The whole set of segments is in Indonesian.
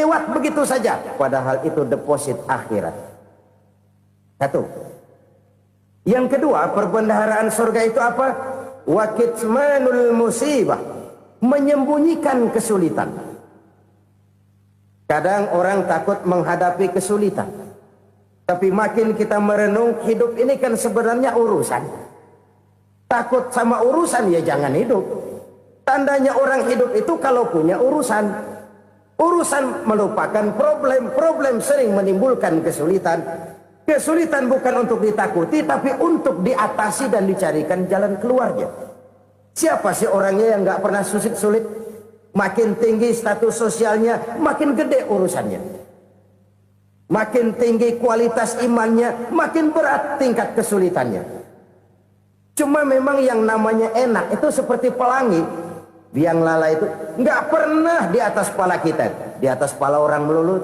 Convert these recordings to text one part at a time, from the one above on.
lewat begitu saja, padahal itu deposit akhirat. Satu. Yang kedua, perbendaharaan surga itu apa? Wa kitmanul musibah, menyembunyikan kesulitan. Kadang orang takut menghadapi kesulitan, tapi makin kita merenung, hidup ini kan sebenarnya urusan. Takut sama urusan, ya jangan hidup. Tandanya orang hidup itu kalau punya urusan. Urusan melupakan problem. Problem sering menimbulkan kesulitan. Kesulitan bukan untuk ditakuti, tapi untuk diatasi dan dicarikan jalan keluarnya. Siapa sih orangnya yang nggak pernah sulit-sulit? Makin tinggi status sosialnya, makin gede urusannya. Makin tinggi kualitas imannya, makin berat tingkat kesulitannya. Cuma memang yang namanya enak itu seperti pelangi. Biang lala itu nggak pernah di atas kepala kita, di atas kepala orang melulu.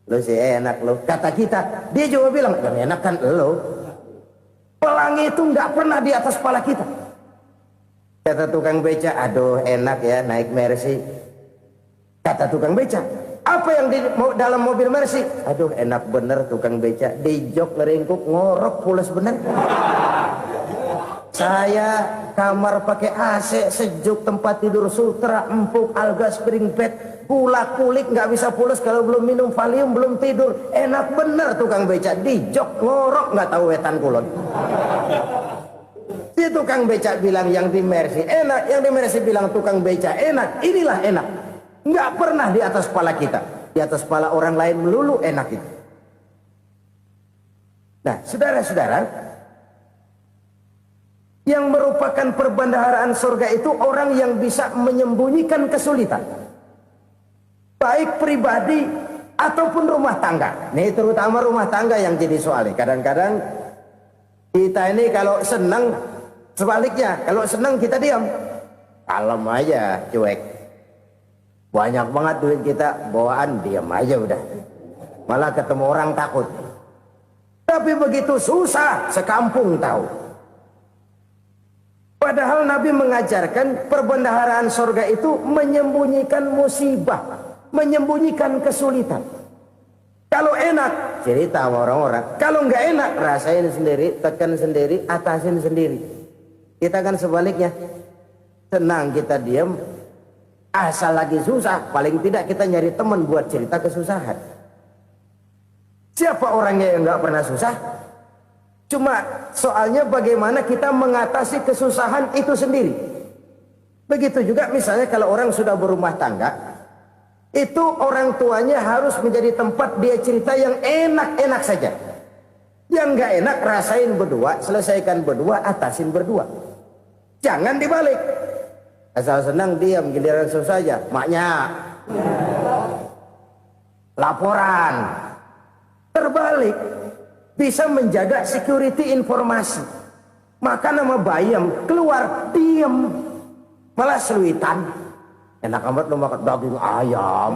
Lo sih enak lo, kata kita. Dia juga bilang, yang enak kan lo. Pelangi itu nggak pernah di atas kepala kita. Kata tukang beca, aduh enak ya naik Mercy. Kata tukang beca, apa yang di dalam mobil Mercy? Aduh enak bener tukang beca, di jok ngeringkuk ngorok pulas bener. Saya kamar pakai AC sejuk, tempat tidur sutra empuk, alga spring bed, kulak kulik nggak bisa pulas kalau belum minum Valium, belum tidur. Enak bener tukang beca, di jok ngorok nggak tahu wetan kulon. Si tukang beca bilang yang di Mercy enak, yang di Mercy bilang tukang beca enak. Inilah enak, nggak pernah di atas kepala kita, di atas kepala orang lain melulu enak itu. Nah saudara-saudara, yang merupakan perbendaharaan surga itu orang yang bisa menyembunyikan kesulitan, baik pribadi ataupun rumah tangga. Nih terutama rumah tangga yang jadi soalnya. Kadang-kadang kita ini kalau senang, sebaliknya kalau senang kita diam, kalem aja, cuek. Banyak banget duit kita bawaan, diam aja udah. Malah ketemu orang takut. Tapi begitu susah, sekampung tahu. Padahal Nabi mengajarkan perbendaharaan surga itu menyembunyikan musibah, menyembunyikan kesulitan. Kalau enak, cerita sama orang-orang. Kalau nggak enak, rasain sendiri, tekan sendiri, atasin sendiri. Kita kan sebaliknya, senang kita diam, asal lagi susah, paling tidak kita nyari teman buat cerita kesusahan. Siapa orangnya yang nggak pernah susah? Cuma soalnya bagaimana kita mengatasi kesusahan itu sendiri. Begitu juga misalnya kalau orang sudah berumah tangga, itu orang tuanya harus menjadi tempat dia cerita yang enak-enak saja. Yang nggak enak rasain berdua, selesaikan berdua, atasin berdua. Jangan dibalik. Asal senang diam, giliran susah saja. Maknya laporan. Terbalik. Bisa menjaga security informasi. Maka nama bayam keluar diam, malah seluitan. Enak amat lo makan daging ayam.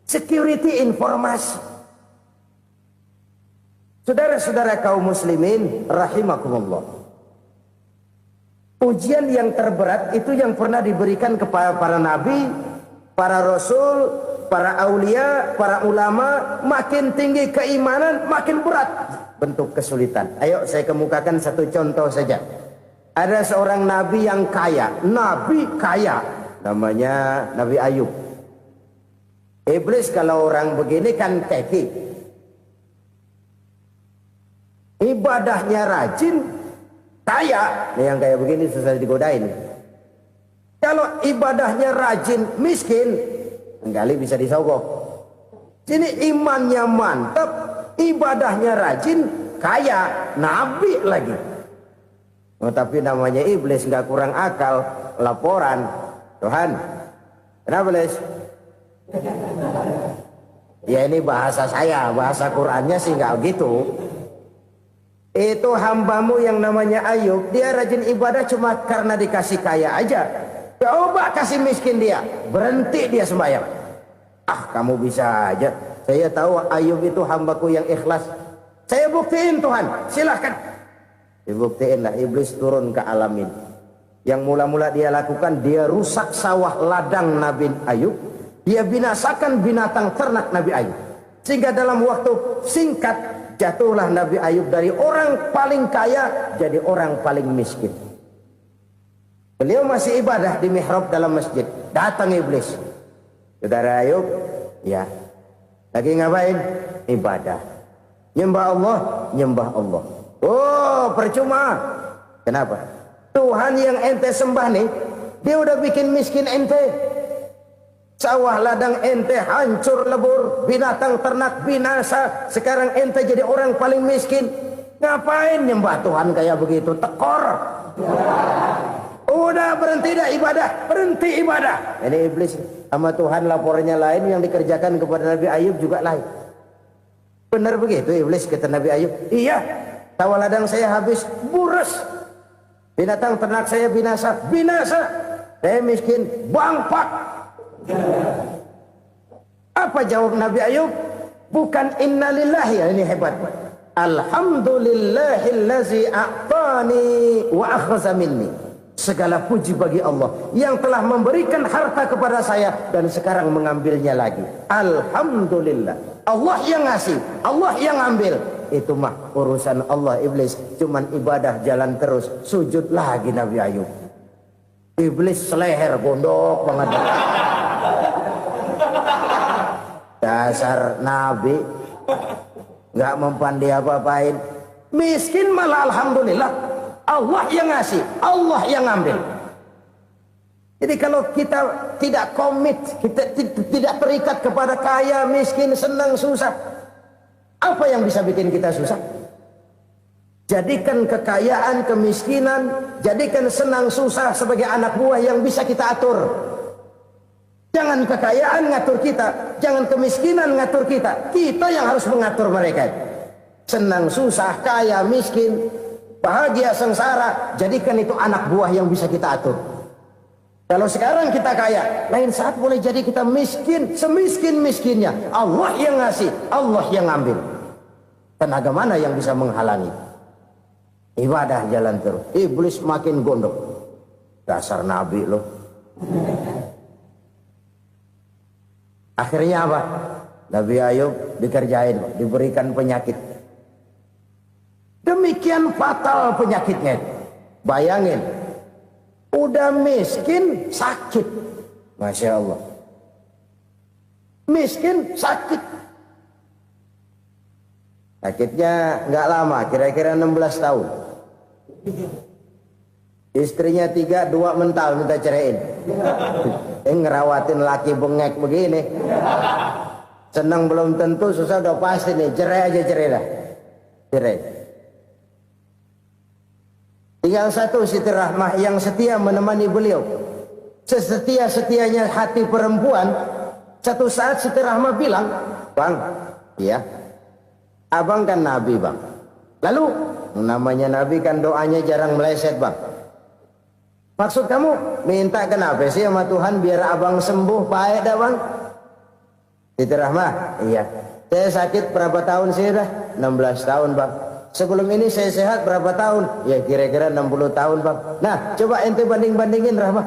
Security informasi. Saudara-saudara kaum muslimin rahimakumullah, ujian yang terberat itu yang pernah diberikan kepada para nabi, para rasul, para aulia, para ulama. Makin tinggi keimanan, makin berat bentuk kesulitan. Ayo saya kemukakan satu contoh saja. Ada seorang nabi yang kaya, nabi kaya, namanya Nabi Ayub. Iblis kalau orang begini kan keki, ibadahnya rajin, kaya. Nih yang kayak begini susah digodain. Kalau ibadahnya rajin, miskin, kali bisa disogok. Sini imannya mantap, ibadahnya rajin, kaya, nabi lagi. Oh, tapi namanya iblis nggak kurang akal. Laporan, Tuhan, kenapa les? Ya ini bahasa saya, bahasa Qurannya sih nggak gitu. Itu hambamu yang namanya Ayub, dia rajin ibadah cuma karena dikasih kaya aja. Coba kasih miskin dia, berhenti dia sembahyang. Ah kamu bisa aja. Saya tahu Ayub itu hambaku yang ikhlas. Saya buktiin Tuhan, silahkan. Dibuktiin lah, iblis turun ke alam ini. Yang mula-mula dia lakukan, dia rusak sawah ladang Nabi Ayub. Dia binasakan binatang ternak Nabi Ayub. Sehingga dalam waktu singkat, jatuhlah Nabi Ayub dari orang paling kaya jadi orang paling miskin. Beliau masih ibadah di mihrab dalam masjid. Datang iblis. Saudara Ayub, ya, lagi ngapain? Ibadah. Nyembah Allah, nyembah Allah. Oh, percuma. Kenapa? Tuhan yang ente sembah nih, dia udah bikin miskin ente. Sawah ladang ente hancur lebur, binatang ternak binasa. Sekarang ente jadi orang paling miskin. Ngapain nyembah Tuhan kayak begitu? Tekor. Udah berhenti dah ibadah, berhenti ibadah. Ini iblis sama Tuhan laporannya lain, yang dikerjakan kepada Nabi Ayub juga lain. Benar begitu iblis, kata Nabi Ayub. Iya, sawah ladang saya habis, buras. Binatang ternak saya binasa, binasa. Saya miskin, bangpak. Apa jawab Nabi Ayub? Bukan innalillahi, ya, ini hebat. Alhamdulillahillazi a'tani wa akhza minni. Segala puji bagi Allah yang telah memberikan harta kepada saya dan sekarang mengambilnya lagi. Alhamdulillah. Allah yang ngasih, Allah yang ambil. Itu mah urusan Allah. Iblis cuman ibadah jalan terus, sujud lagi Nabi Ayub. Iblis seleher gondok banget. Dasar Nabi nggak mempan dia apa-apain. Miskin malah alhamdulillah. Allah yang ngasih, Allah yang ambil. Jadi kalau kita tidak komit, kita tidak terikat kepada kaya, miskin, senang, susah, apa yang bisa bikin kita susah? Jadikan kekayaan, kemiskinan, jadikan senang, susah sebagai anak buah yang bisa kita atur. Jangan kekayaan ngatur kita, jangan kemiskinan ngatur kita. Kita yang harus mengatur mereka. Senang, susah, kaya, miskin, bahagia, sengsara, jadikan itu anak buah yang bisa kita atur. Kalau sekarang kita kaya, lain saat boleh jadi kita miskin, semiskin-miskinnya. Allah yang ngasih, Allah yang ambil. Tenaga mana yang bisa menghalangi? Ibadah jalan terus. Iblis makin gondok. Dasar Nabi loh. Akhirnya apa? Nabi Ayub dikerjain, diberikan penyakit. Demikian fatal penyakitnya. Bayangin, udah miskin sakit. Masya Allah. Miskin sakit. Sakitnya nggak lama, kira-kira 16 tahun. Istrinya 3, 2 mental minta ceraiin. Ngerawatin laki bengek begini. Senang belum tentu, susah udah pasti nih. Cerai aja, cerai dah. Cerai. Tinggal satu Siti Rahmah yang setia menemani beliau. Sesetia-setianya hati perempuan. Satu saat Siti Rahmah bilang, "Bang, iya, abang kan Nabi, Bang. Lalu, namanya Nabi kan doanya jarang meleset, Bang. Maksud kamu minta kenapa sih sama Tuhan biar abang sembuh baik dah, Bang?" Siti Rahmah, "Iya. Saya sakit berapa tahun sih dah?" 16 tahun, Bang. "Sebelum ini saya sehat berapa tahun?" "Ya kira-kira 60 tahun, Bang." "Nah, coba ente banding-bandingin, Rahmah.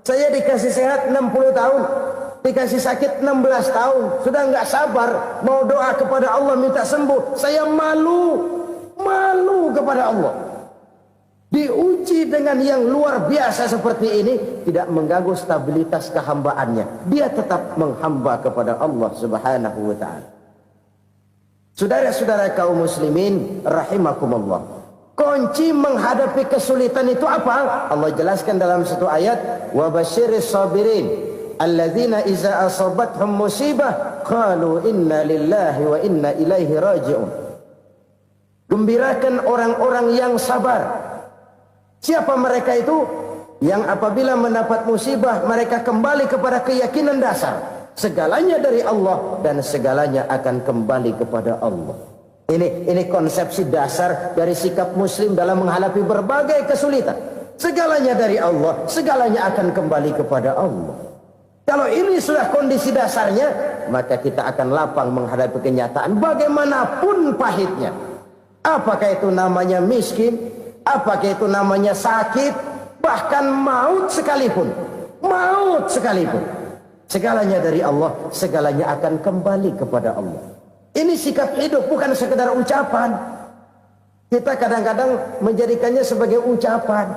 Saya dikasih sehat 60 tahun, dikasih sakit 16 tahun. Sudah nggak sabar mau doa kepada Allah minta sembuh. Saya malu kepada Allah. Diuji dengan yang luar biasa seperti ini, tidak mengganggu stabilitas kehambaannya. Dia tetap menghamba kepada Allah Subhanahu wa ta'ala." Saudara-saudara kaum muslimin rahimakumullah, kunci menghadapi kesulitan itu apa? Allah jelaskan dalam satu ayat, "Wa basyiris sabirin alladzina iza asabathum musibah qalu inna lillahi wa inna ilaihi raji'un." Gembirakan orang-orang yang sabar. Siapa mereka itu? Yang apabila mendapat musibah mereka kembali kepada keyakinan dasar, segalanya dari Allah dan segalanya akan kembali kepada Allah. Ini konsepsi dasar dari sikap muslim dalam menghadapi berbagai kesulitan. Segalanya dari Allah, segalanya akan kembali kepada Allah. Kalau ini sudah kondisi dasarnya, maka kita akan lapang menghadapi kenyataan bagaimanapun pahitnya. Apakah itu namanya miskin, apakah itu namanya sakit, Bahkan maut sekalipun, segalanya dari Allah, segalanya akan kembali kepada Allah. Ini sikap hidup, bukan sekedar ucapan. Kita kadang-kadang menjadikannya sebagai ucapan.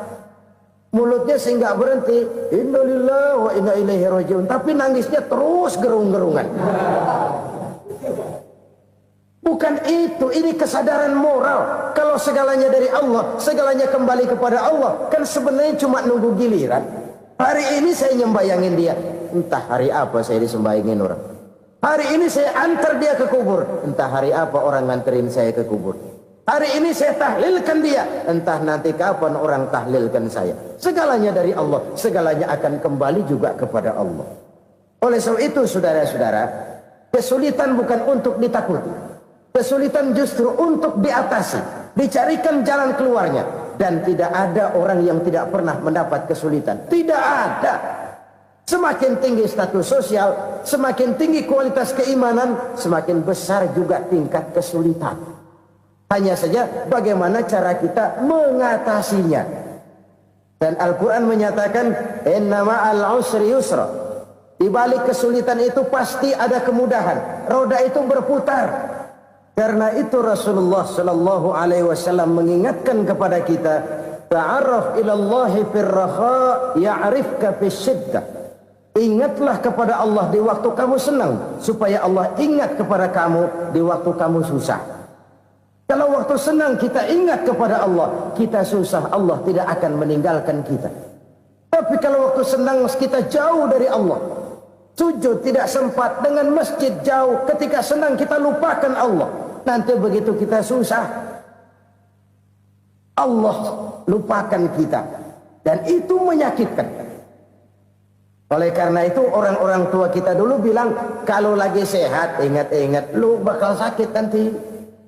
Mulutnya sehingga berhenti, innalillahi wa inna ilaihi rajiun, tapi nangisnya terus gerung-gerungan. Bukan itu, ini kesadaran moral. Kalau segalanya dari Allah, segalanya kembali kepada Allah, kan sebenarnya cuma nunggu giliran. Hari ini saya nyembayangin dia, entah hari apa saya disembayangin orang. Hari ini saya antar dia ke kubur, entah hari apa orang nganterin saya ke kubur. Hari ini saya tahlilkan dia, entah nanti kapan orang tahlilkan saya. Segalanya dari Allah, segalanya akan kembali juga kepada Allah. Oleh sebab itu saudara-saudara, kesulitan bukan untuk ditakuti. Kesulitan justru untuk diatasi, dicarikan jalan keluarnya. Dan tidak ada orang yang tidak pernah mendapat kesulitan. Tidak ada. Semakin tinggi status sosial, semakin tinggi kualitas keimanan, semakin besar juga tingkat kesulitan. Hanya saja bagaimana cara kita mengatasinya. Dan Al-Quran menyatakan, inna ma'al usri yusra. Di balik kesulitan itu pasti ada kemudahan. Roda itu berputar. Karena itu Rasulullah sallallahu alaihi wasallam mengingatkan kepada kita, ta'arraf ilallahi firraha ya'rifka fisyiddah. Ingatlah kepada Allah di waktu kamu senang, supaya Allah ingat kepada kamu di waktu kamu susah. Kalau waktu senang kita ingat kepada Allah, kita susah, Allah tidak akan meninggalkan kita. Tapi kalau waktu senang kita jauh dari Allah, sujud tidak sempat, dengan masjid jauh, ketika senang kita lupakan Allah. Nanti begitu kita susah, Allah lupakan kita. Dan itu menyakitkan. Oleh karena itu orang-orang tua kita dulu bilang, kalau lagi sehat ingat-ingat lu bakal sakit nanti.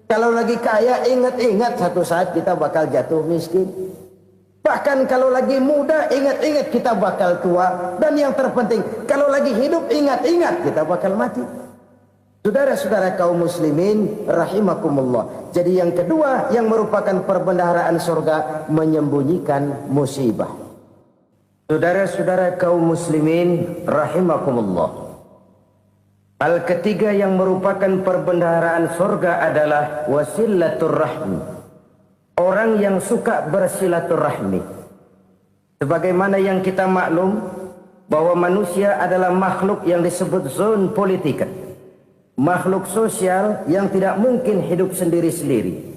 Kalau lagi kaya ingat-ingat satu saat kita bakal jatuh miskin. Bahkan kalau lagi muda ingat-ingat kita bakal tua. Dan yang terpenting, kalau lagi hidup ingat-ingat kita bakal mati. Saudara-saudara kaum muslimin rahimakumullah. Jadi yang kedua yang merupakan perbendaharaan surga, menyembunyikan musibah. Saudara-saudara kaum muslimin rahimakumullah. Hal ketiga yang merupakan perbendaharaan surga adalah wasilaturrahmi. Orang yang suka bersilaturahmi. Sebagaimana yang kita maklum bahwa manusia adalah makhluk yang disebut zon politika. Makhluk sosial yang tidak mungkin hidup sendiri-sendiri.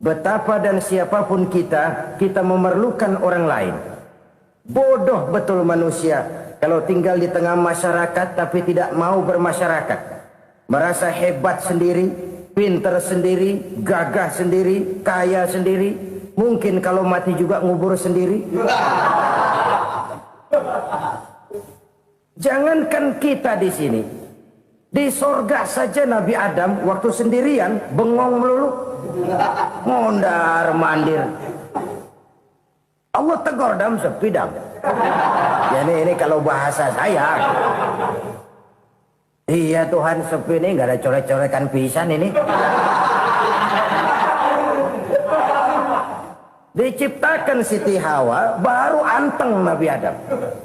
Betapa dan siapapun kita memerlukan orang lain. Bodoh betul manusia kalau tinggal di tengah masyarakat tapi tidak mau bermasyarakat. Merasa hebat sendiri, pintar sendiri, gagah sendiri, kaya sendiri. Mungkin kalau mati juga ngubur sendiri. Jangankan kita di sini, di sorga saja Nabi Adam waktu sendirian bengong melulu, mondar mandir. Allah tegur dalam sepidang. Jadi ini kalau bahasa saya, iya Tuhan sepi ini nggak ada coret-coretan pisan ini. Diciptakan Siti Hawa baru anteng Nabi Adam.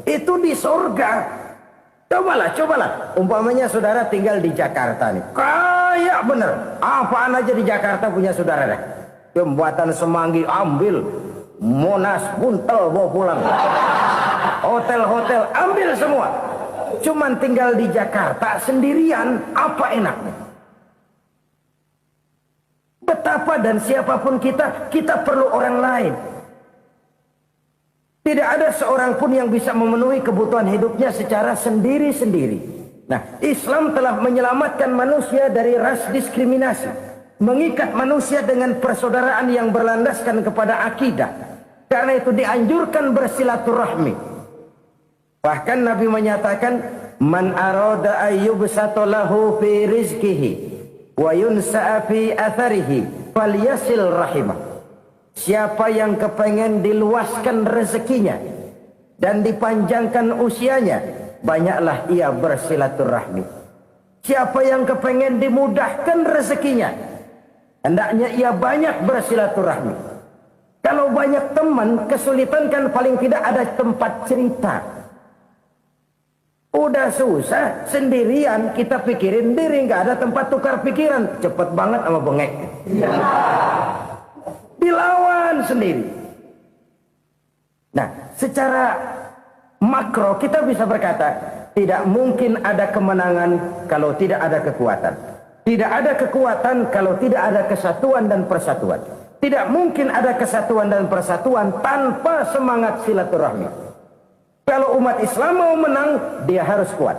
Itu di surga. Cobalah. Umpamanya saudara tinggal di Jakarta nih. Kayak bener. Apaan aja di Jakarta punya saudara dah. Jembatan Semanggi ambil. Monas buntel bawa pulang. Hotel-hotel ambil semua. Cuman tinggal di Jakarta sendirian, apa enaknya? Betapa dan siapapun kita perlu orang lain. Tidak ada seorang pun yang bisa memenuhi kebutuhan hidupnya secara sendiri-sendiri. Nah, Islam telah menyelamatkan manusia dari ras diskriminasi, mengikat manusia dengan persaudaraan yang berlandaskan kepada akidah. Karena itu dianjurkan bersilaturahmi. Bahkan Nabi menyatakan, man arada ayyubsata lahu fi rizqihi wa yunsa'a fi atharihi falyasil rahimah. Siapa yang kepengen diluaskan rezekinya dan dipanjangkan usianya, banyaklah ia bersilaturahmi. Siapa yang kepengen dimudahkan rezekinya, hendaknya ia banyak bersilaturahmi. Kalau banyak teman, kesulitan kan paling tidak ada tempat cerita. Udah susah, sendirian, kita pikirin diri, nggak ada tempat tukar pikiran. Cepet banget sama bengek. Dilawan sendiri. Nah, secara makro kita bisa berkata, tidak mungkin ada kemenangan kalau tidak ada kekuatan. Tidak ada kekuatan kalau tidak ada kesatuan dan persatuan. Tidak mungkin ada kesatuan dan persatuan tanpa semangat silaturahmi. Kalau umat Islam mau menang, dia harus kuat.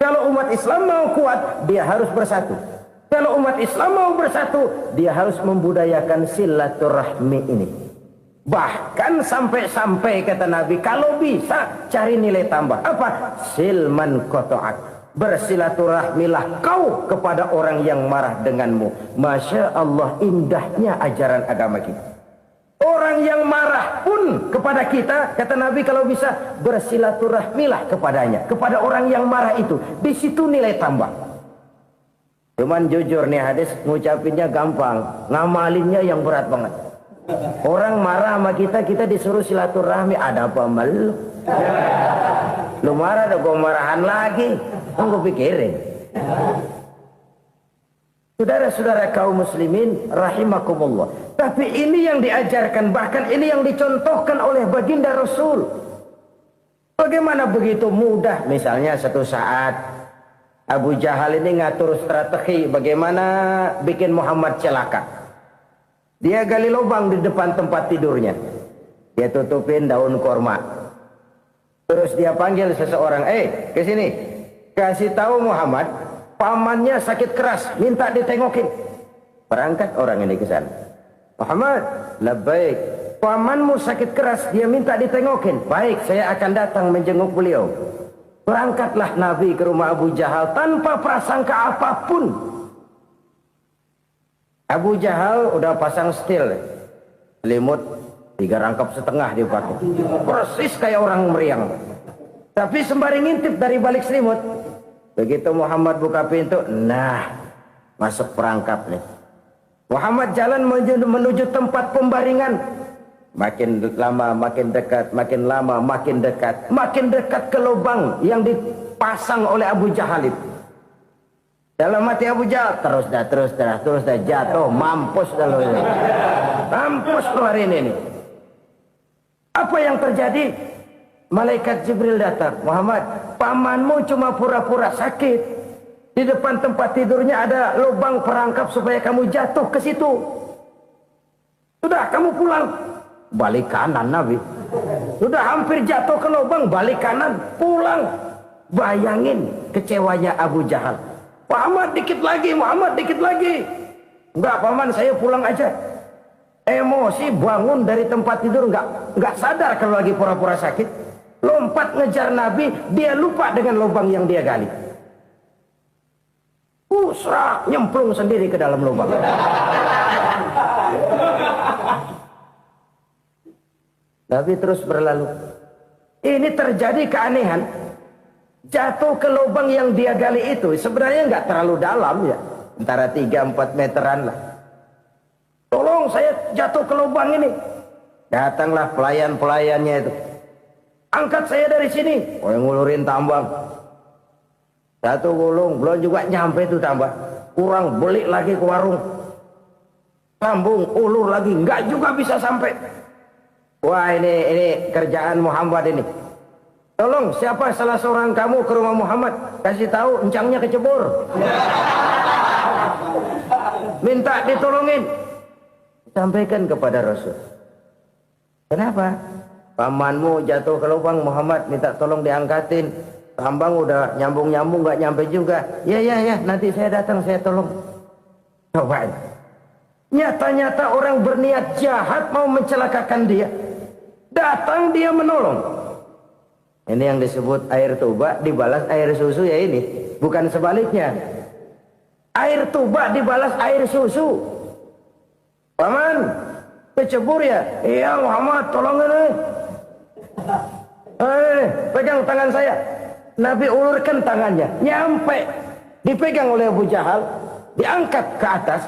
Kalau umat Islam mau kuat, dia harus bersatu. Kalau umat Islam mau bersatu, dia harus membudayakan silaturahmi ini. Bahkan sampai-sampai kata Nabi, kalau bisa cari nilai tambah. Apa? Silman koto'ak. Bersilaturahmilah kau kepada orang yang marah denganmu. Masya Allah, indahnya ajaran agama kita. Orang yang marah pun kepada kita, kata Nabi, kalau bisa bersilaturahmilah kepadanya, kepada orang yang marah itu. Di situ nilai tambah. Cuman jujur nih hadis, ngucapinnya gampang, ngamalinnya yang berat banget. Orang marah sama kita, kita disuruh silaturahmi. Ada apa malu? Lu marah, ada gua marahan lagi. Tunggu pikirin. Saudara-saudara kaum muslimin rahimakumullah. Tapi ini yang diajarkan, bahkan ini yang dicontohkan oleh baginda Rasul. Bagaimana begitu mudah, misalnya satu saat Abu Jahal ini ngatur strategi bagaimana bikin Muhammad celaka. Dia gali lubang di depan tempat tidurnya. Dia tutupin daun korma. Terus dia panggil seseorang, ke sini. Kasih tahu Muhammad, pamannya sakit keras, minta ditengokin. Berangkat orang ini ke sana. Muhammad, labbaik. Pamanmu sakit keras, dia minta ditengokin. Baik, saya akan datang menjenguk beliau. Berangkatlah Nabi ke rumah Abu Jahal tanpa prasangka apapun. Abu Jahal udah pasang stil, selimut 3 rangkap setengah dipakai, persis kayak orang meriang. Tapi sembari ngintip dari balik selimut. Begitu Muhammad buka pintu, nah masuk perangkap nih. Muhammad jalan menuju tempat pembaringan. Makin lama makin dekat, makin lama makin dekat, makin dekat ke lubang yang dipasang oleh Abu Jahal itu. Dalam hati Abu Jahal, terus dah jatuh, mampus dah lo ini. Mampus lo hari ini nih. Apa yang terjadi? Malaikat Jibril datang. Muhammad, pamanmu cuma pura-pura sakit. Di depan tempat tidurnya ada lubang perangkap supaya kamu jatuh ke situ. Sudah, kamu pulang. Balik kanan Nabi. Sudah hampir jatuh ke lubang, balik kanan, pulang. Bayangin kecewanya Abu Jahal. Muhammad dikit lagi, Muhammad dikit lagi. Enggak, paman, saya pulang aja. Emosi bangun dari tempat tidur, enggak sadar kalau lagi pura-pura sakit. Lompat ngejar Nabi, dia lupa dengan lubang yang dia gali. Serak, nyemplung sendiri ke dalam lubang. Nabi terus berlalu. Ini terjadi keanehan. Jatuh ke lubang yang dia gali itu sebenarnya nggak terlalu dalam ya, antara 3-4 meteran lah. Tolong, saya jatuh ke lubang ini. Datanglah pelayan-pelayannya itu. Angkat saya dari sini. Oh, yang ngulurin tambang. Satu gulung, belum juga nyampe itu tambah. Kurang, beli lagi ke warung. Sambung, ulur lagi, nggak juga bisa sampai. Wah, ini kerjaan Muhammad ini. Tolong, siapa salah seorang kamu ke rumah Muhammad, kasih tahu encangnya kecebur. Minta ditolongin. Sampaikan kepada Rasul. Kenapa? Pamanmu jatuh ke lubang, Muhammad minta tolong diangkatin. Tambang udah nyambung-nyambung nggak nyampe juga. Ya, nanti saya datang, saya tolong. Coba. Nyata-nyata orang berniat jahat mau mencelakakan dia. Datang dia menolong. Ini yang disebut air tuba dibalas air susu ya ini. Bukan sebaliknya. Air tuba dibalas air susu. Paman, kecebur ya? Iya Muhammad, tolong ini. Pegang tangan saya. Nabi ulurkan tangannya. Nyampe. Dipegang oleh Abu Jahal. Diangkat ke atas.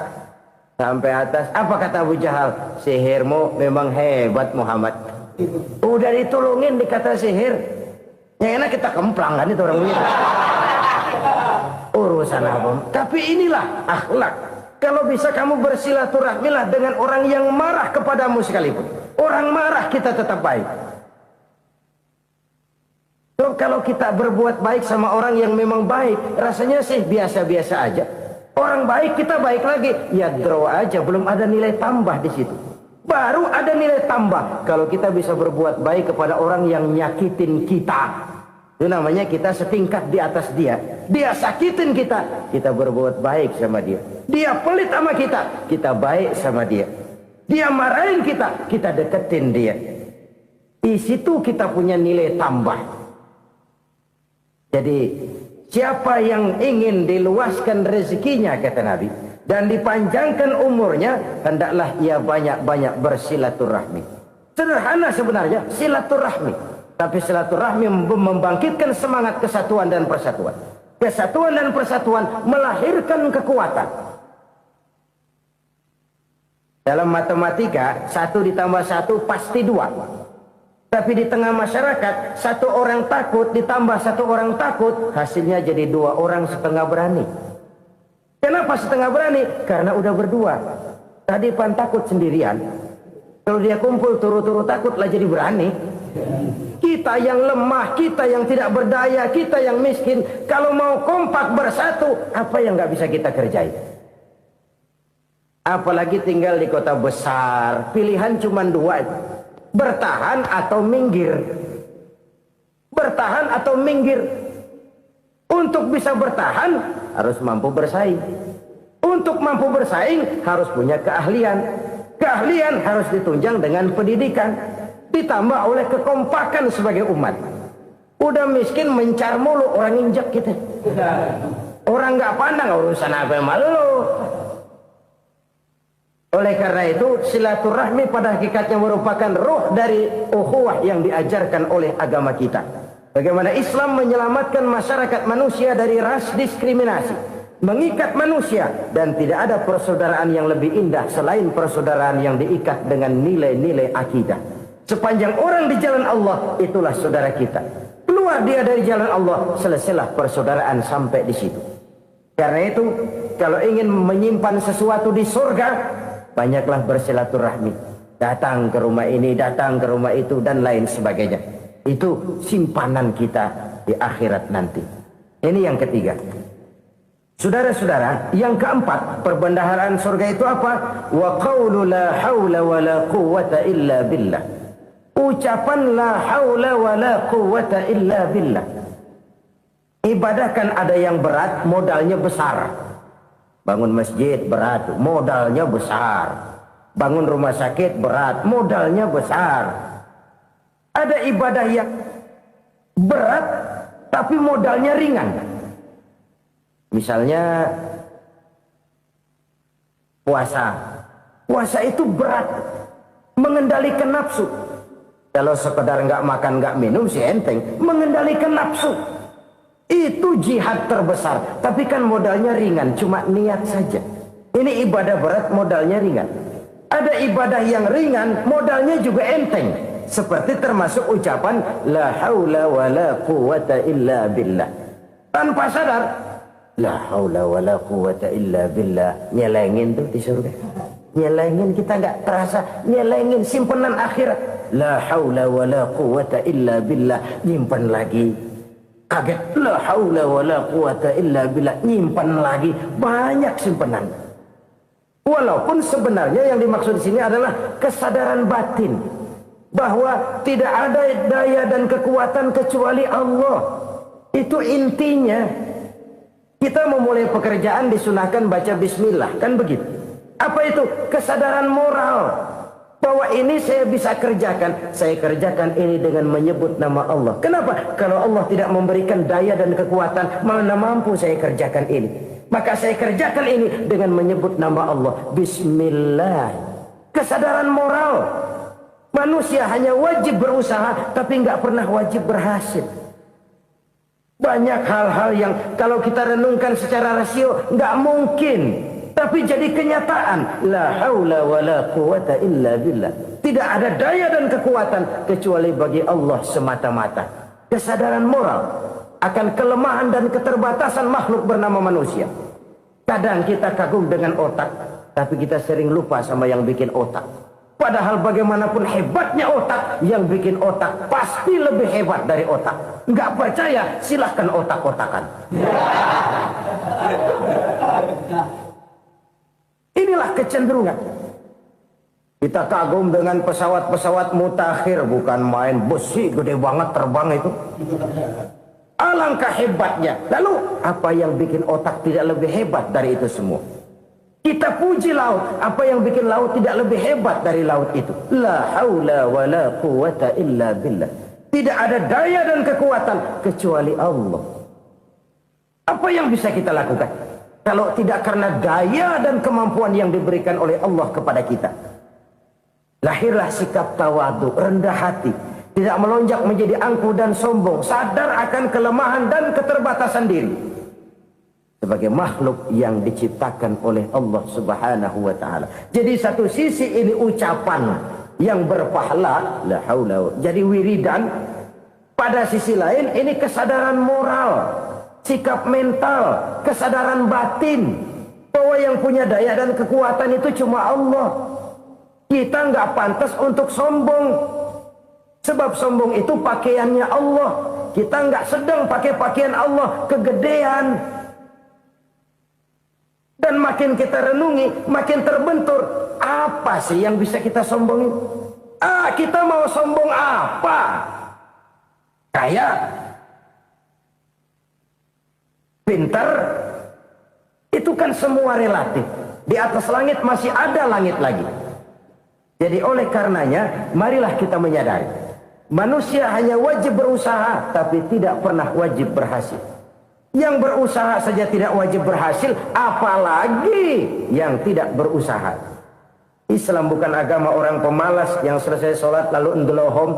Sampai atas. Apa kata Abu Jahal? Sihirmu memang hebat Muhammad. Udah ditolongin dikata sihir. Yang enak kita kemplang kan itu orang begitu. Urusan apa? Tapi inilah akhlak. Kalau bisa kamu bersilaturahmilah dengan orang yang marah kepadamu sekalipun. Orang marah kita tetap baik. So, kalau kita berbuat baik sama orang yang memang baik, rasanya sih biasa-biasa aja. Orang baik kita baik lagi, ya draw aja, belum ada nilai tambah di situ. Baru ada nilai tambah kalau kita bisa berbuat baik kepada orang yang nyakitin kita. Itu namanya kita setingkat di atas dia. Dia sakitin kita, kita berbuat baik sama dia. Dia pelit sama kita, kita baik sama dia. Dia marahin kita, kita deketin dia. Di situ kita punya nilai tambah. Jadi siapa yang ingin diluaskan rezekinya kata Nabi dan dipanjangkan umurnya, hendaklah ia banyak-banyak bersilaturahmi. Sederhana sebenarnya silaturahmi, tapi silaturahmi membangkitkan semangat kesatuan dan persatuan. Kesatuan dan persatuan melahirkan kekuatan. Dalam matematika 1 ditambah 1 pasti 2. Tapi di tengah masyarakat, 1 orang takut ditambah 1 orang takut, hasilnya jadi 2 orang setengah berani. Kenapa setengah berani? Karena udah berdua. Tadi pan takut sendirian. Kalau dia kumpul turu-turu takutlah jadi berani. Kita yang lemah, kita yang tidak berdaya, kita yang miskin, kalau mau kompak bersatu, apa yang nggak bisa kita kerjain? Apalagi tinggal di kota besar, pilihan cuma 2. Bertahan atau minggir. Bertahan atau minggir. Untuk bisa bertahan harus mampu bersaing. Untuk mampu bersaing harus punya keahlian. Keahlian harus ditunjang dengan pendidikan, ditambah oleh kekompakan sebagai umat. Udah miskin mencar mulu, orang injak kita. Orang nggak pandang urusan apa yang malu. Oleh karena itu silaturahmi pada hakikatnya merupakan roh dari ukhuwah yang diajarkan oleh agama kita. Bagaimana Islam menyelamatkan masyarakat manusia dari ras diskriminasi, mengikat manusia, dan tidak ada persaudaraan yang lebih indah selain persaudaraan yang diikat dengan nilai-nilai akidah. Sepanjang orang di jalan Allah, itulah saudara kita. Keluar dia dari jalan Allah, selesailah persaudaraan sampai di situ. Karena itu, kalau ingin menyimpan sesuatu di surga, banyaklah bersilaturahmi. Datang ke rumah ini, datang ke rumah itu, dan lain sebagainya. Itu simpanan kita di akhirat nanti. Ini yang ketiga. Saudara-saudara, yang keempat, perbendaharaan surga itu apa? Wa qawlu la hawla wa la quwwata illa billah. Ucapan la hawla wa la quwwata illa billah. Ibadah kan ada yang berat, modalnya besar. Bangun masjid berat, modalnya besar. Bangun rumah sakit berat, modalnya besar. Ada ibadah yang berat tapi modalnya ringan. Misalnya puasa. Puasa itu berat, mengendalikan nafsu. Kalau sekedar nggak makan nggak minum sih enteng, mengendalikan nafsu. Itu jihad terbesar, tapi kan modalnya ringan, cuma niat saja. Ini ibadah berat, modalnya ringan. Ada ibadah yang ringan, modalnya juga enteng. Seperti termasuk ucapan la haula wa la quwwata illa billah. Tanpa sadar, la haula wa la quwwata illa billah. Nyelengin tuh di surga. Nyelengin, kita nggak terasa, nyelengin simpenan akhirat. La haula wa la quwwata illa billah. Nyimpan lagi. Kaget, la haula wa la quwata illa billah, nyimpan lagi, banyak simpanan. Walaupun sebenarnya yang dimaksud di sini adalah kesadaran batin bahwa tidak ada daya dan kekuatan kecuali Allah. Itu intinya. Kita memulai pekerjaan disunahkan baca bismillah, kan begitu. Apa itu? Kesadaran moral. Bahwa ini saya bisa kerjakan. Saya kerjakan ini dengan menyebut nama Allah. Kenapa? Kalau Allah tidak memberikan daya dan kekuatan, mana mampu saya kerjakan ini. Maka saya kerjakan ini dengan menyebut nama Allah. Bismillah. Kesadaran moral. Manusia hanya wajib berusaha, tapi nggak pernah wajib berhasil. Banyak hal-hal yang kalau kita renungkan secara rasio nggak mungkin. Tapi jadi kenyataan, la haula wala quwata illa billah. Tidak ada daya dan kekuatan kecuali bagi Allah semata-mata. Kesadaran moral akan kelemahan dan keterbatasan makhluk bernama manusia. Kadang kita kagum dengan otak, tapi kita sering lupa sama yang bikin otak. Padahal bagaimanapun hebatnya otak, yang bikin otak pasti lebih hebat dari otak. Nggak percaya, silahkan otak-otakan. Inilah kecenderungan. Kita kagum dengan pesawat-pesawat mutakhir, bukan main, besi gede banget terbang itu. Alangkah hebatnya. Lalu apa yang bikin otak tidak lebih hebat dari itu semua? Kita puji laut, apa yang bikin laut tidak lebih hebat dari laut itu? La haula wala quwata illa billah. Tidak ada daya dan kekuatan kecuali Allah. Apa yang bisa kita lakukan kalau tidak karena daya dan kemampuan yang diberikan oleh Allah kepada kita? Lahirlah sikap tawadu, rendah hati, tidak melonjak menjadi angkuh dan sombong, sadar akan kelemahan dan keterbatasan diri sebagai makhluk yang diciptakan oleh Allah Subhanahu wa taala. Jadi satu sisi ini ucapan yang berpahala, la haula, jadi wiridan. Pada sisi lain ini kesadaran moral, sikap mental, kesadaran batin bahwa yang punya daya dan kekuatan itu cuma Allah. Kita nggak pantas untuk sombong, sebab sombong itu pakaiannya Allah. Kita nggak sedang pakai pakaian Allah, kegedean. Dan makin kita renungi, makin terbentur. Apa sih yang bisa kita sombongin? Kita mau sombong apa? Kaya, pintar, itu kan semua relatif. Di atas langit masih ada langit lagi. Jadi oleh karenanya, marilah kita menyadari, manusia hanya wajib berusaha, tapi tidak pernah wajib berhasil. Yang berusaha saja tidak wajib berhasil, apalagi yang tidak berusaha. Islam bukan agama orang pemalas yang selesai sholat lalu ngelohom,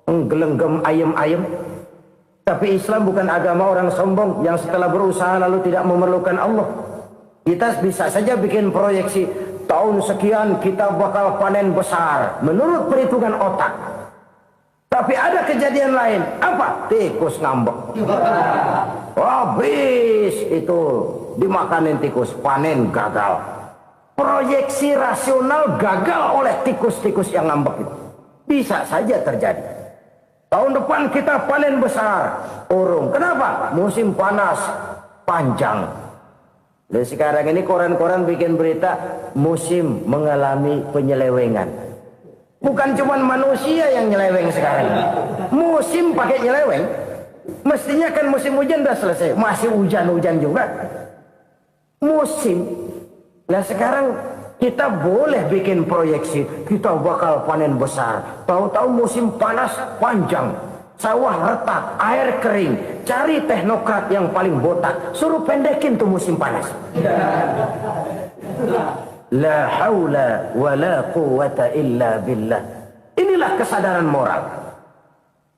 nggelenggem ayem-ayem. Tapi Islam bukan agama orang sombong yang setelah berusaha lalu tidak memerlukan Allah. Kita bisa saja bikin proyeksi, tahun sekian kita bakal panen besar menurut perhitungan otak. Tapi ada kejadian lain. Apa? Tikus ngambek. Habis itu dimakanin tikus, panen gagal. Proyeksi rasional gagal oleh tikus-tikus yang ngambek itu. Bisa saja terjadi. Tahun depan kita panen besar, urung. Kenapa? Musim panas panjang. Dan sekarang ini koran-koran bikin berita musim mengalami penyelewengan. Bukan cuma manusia yang nyeleweng sekarang. Musim pakai nyeleweng. Mestinya kan musim hujan udah selesai, masih hujan-hujan juga. Musim. Nah sekarang kita boleh bikin proyeksi, kita bakal panen besar. Tahu-tahu musim panas panjang, sawah retak, air kering. Cari teknokrat yang paling botak, suruh pendekin tuh musim panas. La haula wala quwata illa billah. Inilah kesadaran moral.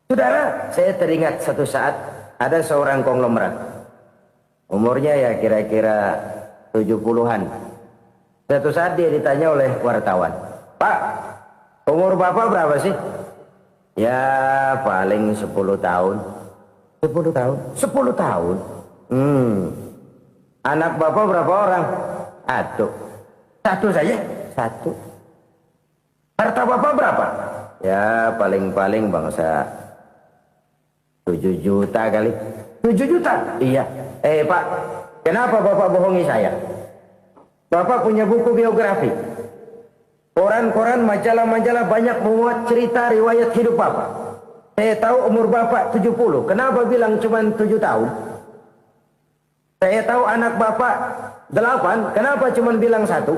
Saudara, saya teringat satu saat ada seorang konglomerat. Umurnya ya kira-kira 70-an. Satu saat dia ditanya oleh wartawan, "Pak, umur Bapak berapa sih?" "Ya paling 10 tahun." 10 tahun? 10 tahun? Anak Bapak berapa orang? Satu. Satu saja? Satu. Harta Bapak berapa? Ya paling-paling bangsa 7 juta kali. 7 juta? Iya. Pak, kenapa Bapak bohongi saya? Bapak punya buku biografi. Koran-koran, majalah-majalah banyak memuat cerita riwayat hidup Bapak. Saya tahu umur Bapak 70. Kenapa bilang cuma 7 tahun? Saya tahu anak Bapak 8. Kenapa cuma bilang 1?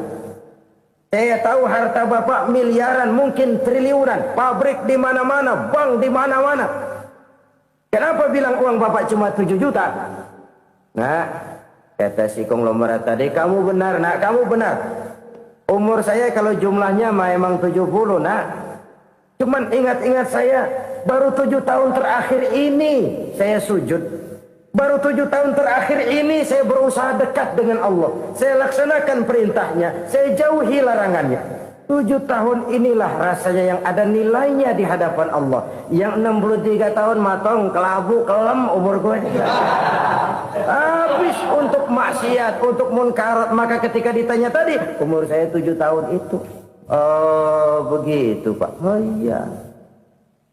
Saya tahu harta Bapak miliaran, mungkin triliunan. Pabrik di mana-mana, bank di mana-mana. Kenapa bilang uang Bapak cuma 7 juta? Nah, kata si konglomerat tadi, kamu benar nak, kamu benar. Umur saya kalau jumlahnya memang 70 nak. Cuman ingat-ingat saya, baru 7 tahun terakhir ini saya sujud. Baru 7 tahun terakhir ini saya berusaha dekat dengan Allah. Saya laksanakan perintahnya, saya jauhi larangannya. 7 tahun inilah rasanya yang ada nilainya di hadapan Allah. Yang 63 tahun matong, kelabu, kelem umur gue. Habis untuk maksiat, untuk munkarat. Maka ketika ditanya tadi, umur saya 7 tahun itu. Oh begitu Pak. Oh iya.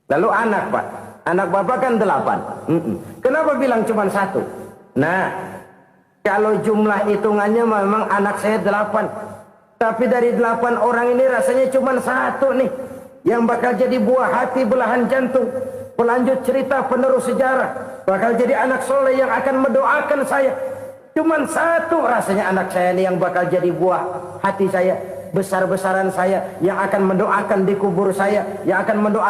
Lalu anak Pak. Anak bapak kan 8. Kenapa bilang cuma 1? Nah, kalau jumlah hitungannya memang anak saya 8. Tapi dari 8 orang ini rasanya cuma 1 nih. Yang bakal jadi buah hati, belahan jantung. Pelanjut cerita, penerus sejarah. Bakal jadi anak soleh yang akan mendoakan saya. Cuma 1 rasanya anak saya ini yang bakal jadi buah hati saya. Besar-besaran saya. Yang akan mendoakan di kubur saya. Yang akan mendoakan